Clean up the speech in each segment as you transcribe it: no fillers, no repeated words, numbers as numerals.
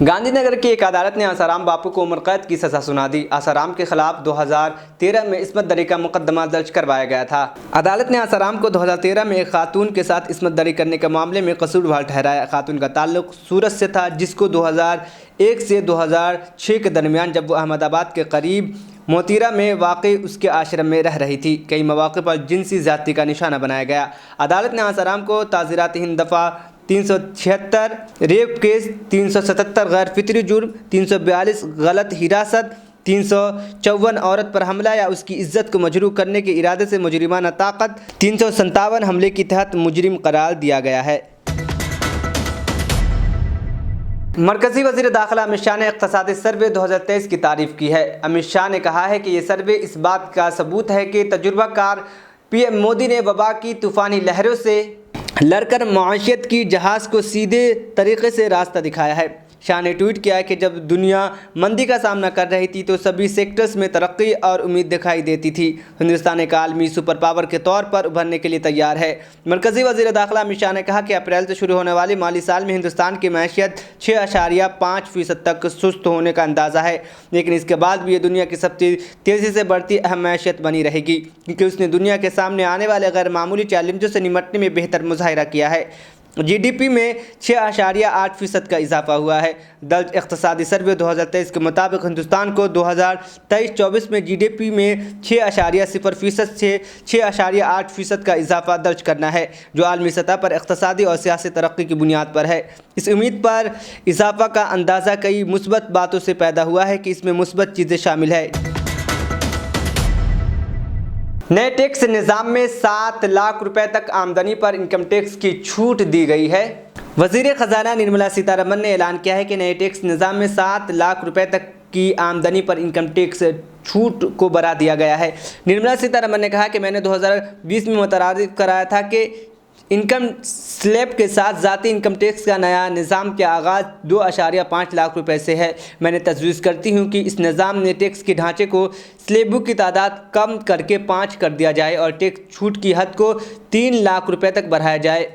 گاندھی نگر کی ایک عدالت نے آسارام باپو کو عمر قید کی سزا سنا دی۔ آسارام کے خلاف 2013 میں عصمت دری کا مقدمہ درج کروایا گیا تھا۔ عدالت نے آسارام کو 2013 میں ایک خاتون کے ساتھ عصمت دری کرنے کے معاملے میں قصوروار ٹھہرایا۔ خاتون کا تعلق سورت سے تھا، جس کو 2001 سے 2006 کے درمیان جب وہ احمد آباد کے قریب موتیرا میں واقع اس کے آشرم میں رہ رہی تھی، کئی مواقع پر جنسی زیادتی کا نشانہ بنایا گیا۔ عدالت نے آسارام کو تعزیرات ہند دفعہ 376 ریپ کیس، 377 غیر فطری جرم، 342 غلط حراست، 354 عورت پر حملہ یا اس کی عزت کو مجروح کرنے کے ارادے سے مجرمانہ طاقت، 357 حملے کے تحت مجرم قرار دیا گیا ہے۔ مرکزی وزیر داخلہ امت شاہ نے اقتصادی سروے 2023 کی تعریف کی ہے۔ امت شاہ نے کہا ہے کہ یہ سروے اس بات کا ثبوت ہے کہ تجربہ کار پی ایم مودی نے وبا کی طوفانی لہروں سے لڑ کر معیشت کی جہاز کو سیدھے طریقے سے راستہ دکھایا ہے۔ شاہ نے ٹویٹ کیا کہ جب دنیا مندی کا سامنا کر رہی تھی تو سبھی سیکٹرز میں ترقی اور امید دکھائی دیتی تھی۔ ہندوستان ایک عالمی سپر پاور کے طور پر ابھرنے کے لیے تیار ہے۔ مرکزی وزیر داخلہ امت شاہ نے کہا کہ اپریل سے شروع ہونے والی مالی سال میں ہندوستان کی معیشت 6.5% تک سست ہونے کا اندازہ ہے، لیکن اس کے بعد بھی یہ دنیا کی سب سے تیزی سے بڑھتی اہم معیشت بنی رہے گی، کیونکہ اس نے دنیا کے سامنے آنے والے غیر معمولی چیلنجوں سے نمٹنے میں بہتر مظاہرہ کیا ہے۔ جی ڈی پی میں 6.8% کا اضافہ ہوا ہے۔ درج اقتصادی سروے 2023 کے مطابق ہندوستان کو 2023-24 میں جی ڈی پی میں 6.0% سے 6.8% کا اضافہ درج کرنا ہے، جو عالمی سطح پر اقتصادی اور سیاسی ترقی کی بنیاد پر ہے۔ اس امید پر اضافہ کا اندازہ کئی مثبت باتوں سے پیدا ہوا ہے کہ اس میں مثبت چیزیں شامل ہیں۔ نئے ٹیکس نظام میں 7 لاکھ روپے تک آمدنی پر انکم ٹیکس کی چھوٹ دی گئی ہے۔ وزیر خزانہ نرملا سیتا رمن نے اعلان کیا ہے کہ نئے ٹیکس نظام میں 7 لاکھ روپے تک کی آمدنی پر انکم ٹیکس چھوٹ کو بڑھا دیا گیا ہے۔ نرملا سیتا رمن نے کہا کہ میں نے 2020 میں متعارف کرایا تھا کہ انکم سلیب کے ساتھ ذاتی انکم ٹیکس کا نیا نظام کا آغاز 2.5 لاکھ روپے سے ہے۔ میں نے تجویز کرتی ہوں کہ اس نظام نے ٹیکس کے ڈھانچے کو سلیبوں کی تعداد کم کر کے 5 کر دیا جائے اور ٹیکس چھوٹ کی حد کو 3 لاکھ روپے تک بڑھایا جائے۔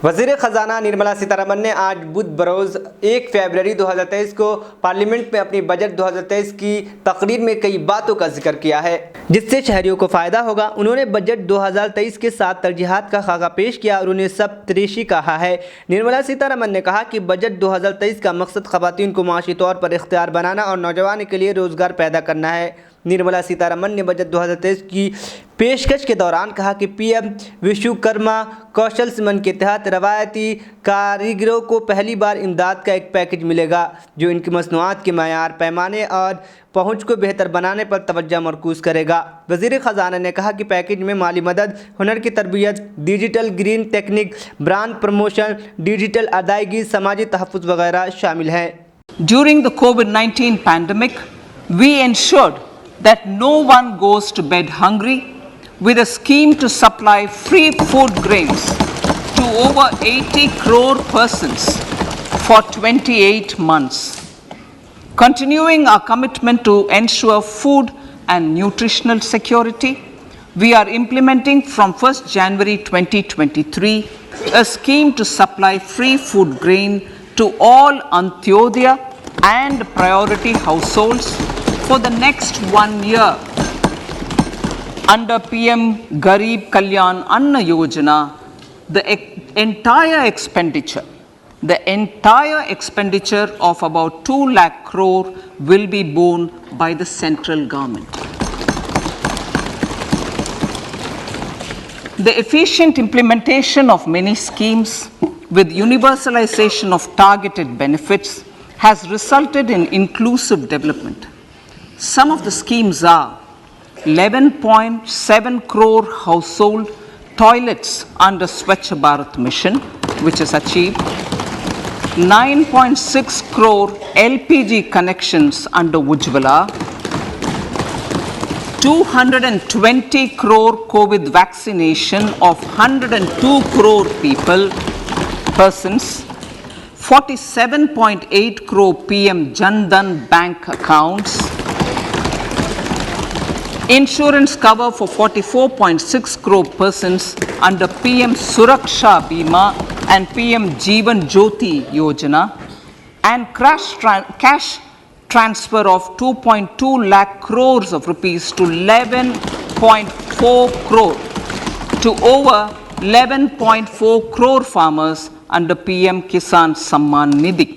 وزیر خزانہ نرملا سیتا رمن نے آج بدھ بروز 1 فروری 2023 کو پارلیمنٹ میں اپنی بجٹ 2023 کی تقریر میں کئی باتوں کا ذکر کیا ہے جس سے شہریوں کو فائدہ ہوگا۔ انہوں نے بجٹ 2023 کے 7 ترجیحات کا خاکہ پیش کیا اور انہیں سب تریشی کہا ہے۔ نرملا سیتا رمن نے کہا کہ بجٹ 2023 کا مقصد خواتین کو معاشی طور پر اختیار بنانا اور نوجوانوں کے لیے روزگار پیدا کرنا ہے۔ نرملا سیتا رمن نے بجٹ 2023 کی پیشکش کے دوران کہا کہ پی ایم وشوکرما کوشل سمن کے تحت روایتی کاریگروں کو پہلی بار امداد کا ایک پیکج ملے گا جو ان کی مصنوعات کے معیار، پیمانے اور پہنچ کو بہتر بنانے پر توجہ مرکوز کرے گا۔ وزیر خزانہ نے کہا کہ پیکج میں مالی مدد، ہنر کی تربیت، digital green technique, brand promotion, digital ادائیگی، سماجی تحفظ وغیرہ شامل ہیں۔ During the COVID-19 pandemic, we ensured that no one goes to bed hungry with a scheme to supply free food grains to over 80 crore persons for 28 months. Continuing our commitment to ensure food and nutritional security, we are implementing from 1st January 2023 a scheme to supply free food grain to all Antyodaya and priority households for the next 1 year. Under PM Garib Kalyan Anna Yojana, the entire expenditure of about 2 lakh crore will be borne by the central government. The efficient implementation of many schemes with universalization of targeted benefits has resulted in inclusive development. Some of the schemes are 11.7 crore household toilets under Swachh Bharat mission, which is achieved, 9.6 crore LPG connections under Ujjwala, 220 crore COVID vaccination of 102 crore persons, 47.8 crore PM Jan Dhan bank accounts, insurance cover for 44.6 crore persons under PM Suraksha Bima and PM Jeevan Jyoti Yojana, and cash transfer of 2.2 lakh crores of rupees to 11.4 crore to over 11.4 crore farmers under PM Kisan Samman Nidhi.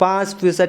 5%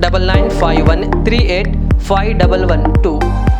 9951385112।